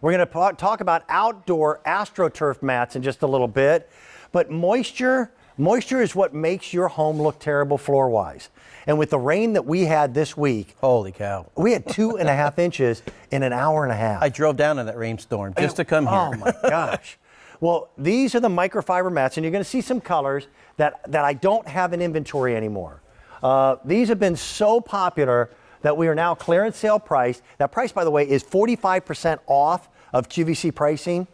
We're going to talk about outdoor AstroTurf mats in just a little bit. But moisture is what makes your home look terrible floor-wise. And with the rain that we had this week, holy cow, we had 2.5 inches in an hour and a half. I drove down in that rainstorm just to come here. Oh my gosh. Well, these are the microfiber mats, and you're going to see some colors that I don't have in inventory anymore. These have been so popular that we are now clearance sale price. That price, by the way, is 45% off of QVC pricing.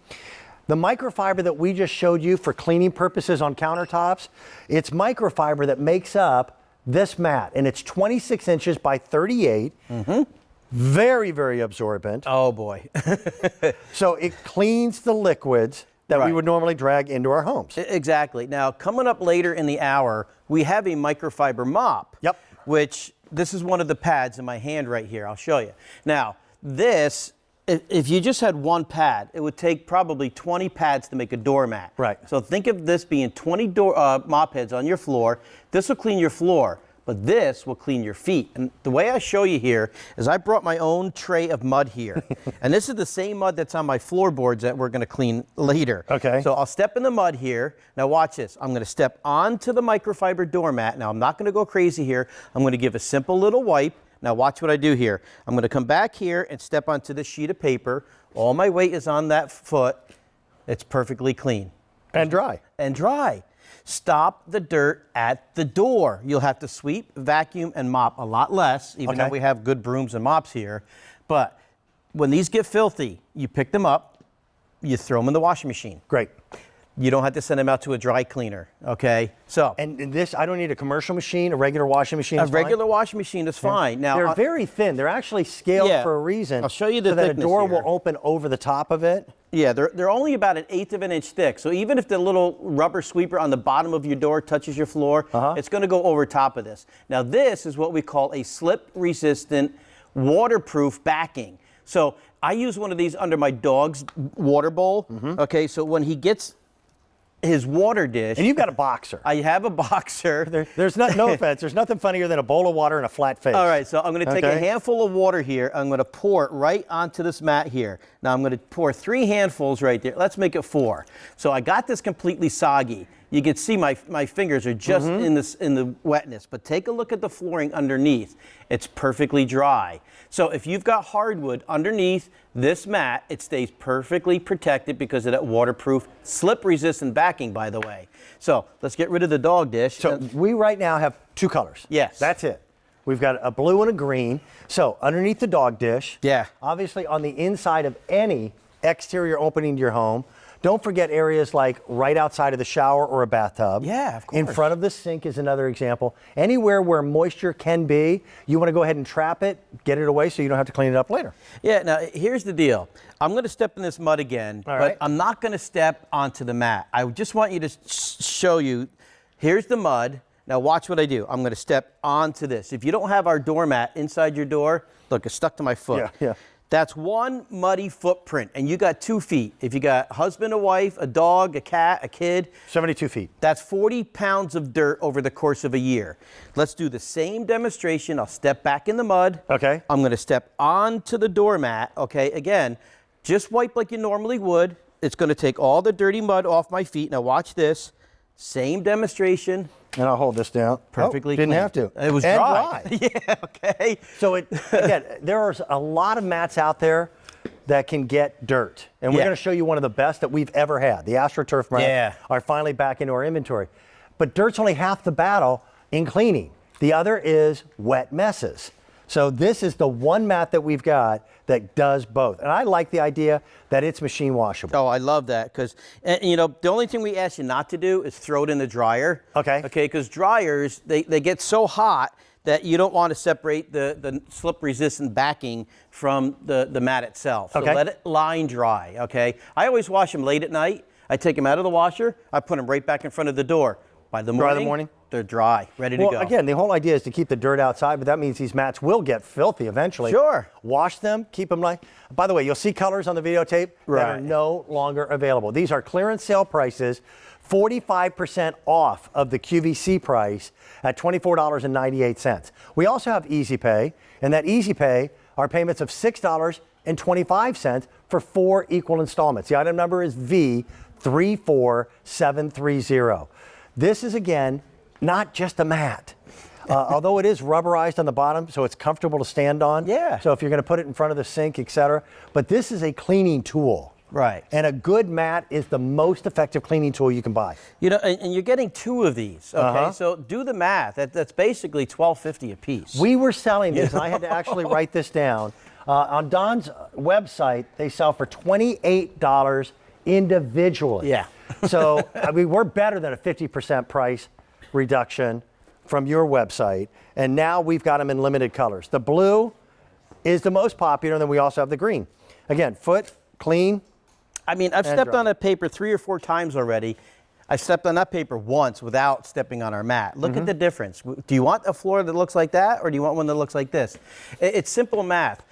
The microfiber that we just showed you for cleaning purposes on countertops, it's microfiber that makes up this mat, and it's 26 inches by 38. Mm-hmm. Very, very absorbent. Oh boy. So it cleans the liquids that we would normally drag into our homes. Exactly. Now, coming up later in the hour, we have a microfiber mop. Yep. Which, this is one of the pads in my hand right here. I'll show you. Now, this, if you just had one pad, it would take probably 20 pads to make a doormat. Right. So think of this being 20 mop heads on your floor. This will clean your floor, but this will clean your feet. And the way I show you here is I brought my own tray of mud here. And this is the same mud that's on my floorboards that we're going to clean later. Okay. So I'll step in the mud here. Now watch this. I'm going to step onto the microfiber doormat. Now I'm not going to go crazy here. I'm going to give a simple little wipe. Now watch what I do here. I'm going to come back here and step onto this sheet of paper. All my weight is on that foot. It's perfectly clean. And dry. And dry. Stop the dirt at the door. You'll have to sweep, vacuum, and mop a lot less, even though we have good brooms and mops here. But when these get filthy, you pick them up, you throw them in the washing machine. Great. You don't have to send them out to a dry cleaner, okay? So. And this, I don't need a commercial machine, a regular washing machine is fine? A regular washing machine is fine. Now, they're very thin. They're actually scaled for a reason. I'll show you the so that a thickness door here. will open over the top of it. Yeah, they're only about 1/8 of an inch thick. So even if the little rubber sweeper on the bottom of your door touches your floor, it's going to go over top of this. Now this is what we call a slip-resistant, waterproof backing. So I use one of these under my dog's water bowl. Okay, so when he gets his water dish. And you've got a boxer. I have a boxer. There's no offense. There's nothing funnier than a bowl of water and a flat face. All right, so I'm going to take a handful of water here. I'm going to pour it right onto this mat here. Now I'm going to pour 3 handfuls right there. Let's make it 4. So I got this completely soggy. You can see my fingers are just in the wetness, but take a look at the flooring underneath. It's perfectly dry. So if you've got hardwood underneath this mat, it stays perfectly protected because of that waterproof, slip-resistant backing, by the way. So let's get rid of the dog dish. So we right now have 2 colors. Yes. That's it. We've got a blue and a green. So underneath the dog dish. Yeah. Obviously on the inside of any exterior opening to your home. Don't forget areas like right outside of the shower or a bathtub. Yeah, of course. In front of the sink is another example. Anywhere where moisture can be, you want to go ahead and trap it, get it away so you don't have to clean it up later. Yeah, now here's the deal. I'm going to step in this mud again, but I'm not going to step onto the mat. I just want you to show you, here's the mud. Now watch what I do. I'm going to step onto this. If you don't have our doormat inside your door, look, it's stuck to my foot. Yeah. That's one muddy footprint, and you got 2 feet. If you got husband, a wife, a dog, a cat, a kid. 72 feet. That's 40 pounds of dirt over the course of a year. Let's do the same demonstration. I'll step back in the mud. Okay. I'm going to step onto the doormat. Okay, again, just wipe like you normally would. It's going to take all the dirty mud off my feet. Now watch this. Same demonstration. And I'll hold this down. Perfectly didn't clean. have to. It was dry. Yeah, okay. So again, there are a lot of mats out there that can get dirt. And we're going to show you one of the best that we've ever had. The AstroTurf mats are finally back into our inventory. But dirt's only half the battle in cleaning. The other is wet messes. So this is the one mat that we've got that does both. And I like the idea that it's machine washable. Oh, I love that because, you know, the only thing we ask you not to do is throw it in the dryer. Okay. Okay, because dryers, they get so hot that you don't want to separate the slip-resistant backing from the mat itself. So let it line dry, okay? I always wash them late at night. I take them out of the washer. I put them right back in front of the door. By the morning, they're dry, ready to go. Well, again, the whole idea is to keep the dirt outside, but that means these mats will get filthy eventually. Sure. Wash them, keep them like. By the way, you'll see colors on the videotape that are no longer available. These are clearance sale prices, 45% off of the QVC price at $24.98. We also have Easy Pay, and that Easy Pay are payments of $6 $1,000,000.25 for 4 equal installments. The item number is V34730. This is, again, not just a mat. Although it is rubberized on the bottom, so it's comfortable to stand on. Yeah. So if you're going to put it in front of the sink, etc. But this is a cleaning tool. Right. And a good mat is the most effective cleaning tool you can buy. You know, and you're getting 2 of these, okay? So do the math. That's basically $12.50 a piece. We were selling this, and I had to actually write this down. On Don's website, they sell for $28 individually. Yeah. So, I mean, we're better than a 50% price reduction from your website. And now we've got them in limited colors. The blue is the most popular, and then we also have the green. Again, foot, clean. I mean, I've stepped dry. on that paper 3 or 4 times already. I stepped on that paper once without stepping on our mat. Look at the difference. Do you want a floor that looks like that, or do you want one that looks like this? It's simple math.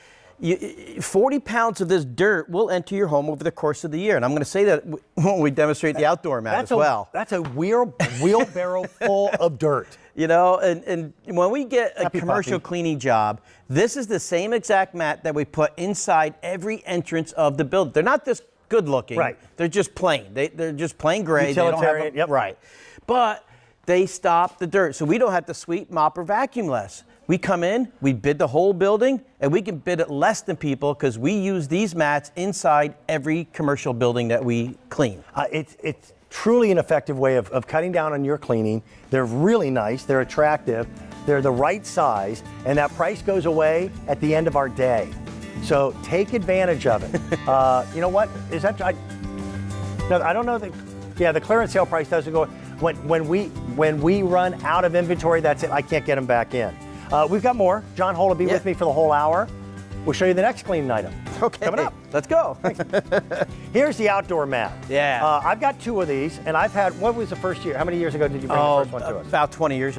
40 pounds of this dirt will enter your home over the course of the year. And I'm going to say that when we demonstrate the outdoor mat as well. That's a wheelbarrow full of dirt. You know, and when we get a Happy commercial puppy. cleaning job, this is the same exact mat that we put inside every entrance of the building. They're not this good looking. Right. They're just plain. They're just plain gray. Utilitarian, They don't have Right. But they stop the dirt, so we don't have to sweep, mop, or vacuum less. We come in, we bid the whole building, and we can bid it less than people because we use these mats inside every commercial building that we clean. It's truly an effective way of cutting down on your cleaning. They're really nice. They're attractive. They're the right size, and that price goes away at the end of our day. So take advantage of it. You know what? Is that? No, I don't know that. Yeah, the clearance sale price doesn't go. When we run out of inventory, that's it. I can't get them back in. We've got more. John Holt will be with me for the whole hour. We'll show you the next cleaning item. Okay, coming up. Let's go. Here's the outdoor mat. Yeah. I've got 2 of these, and I've had. What was the first year? How many years ago did you bring the first one to us? About 20 years.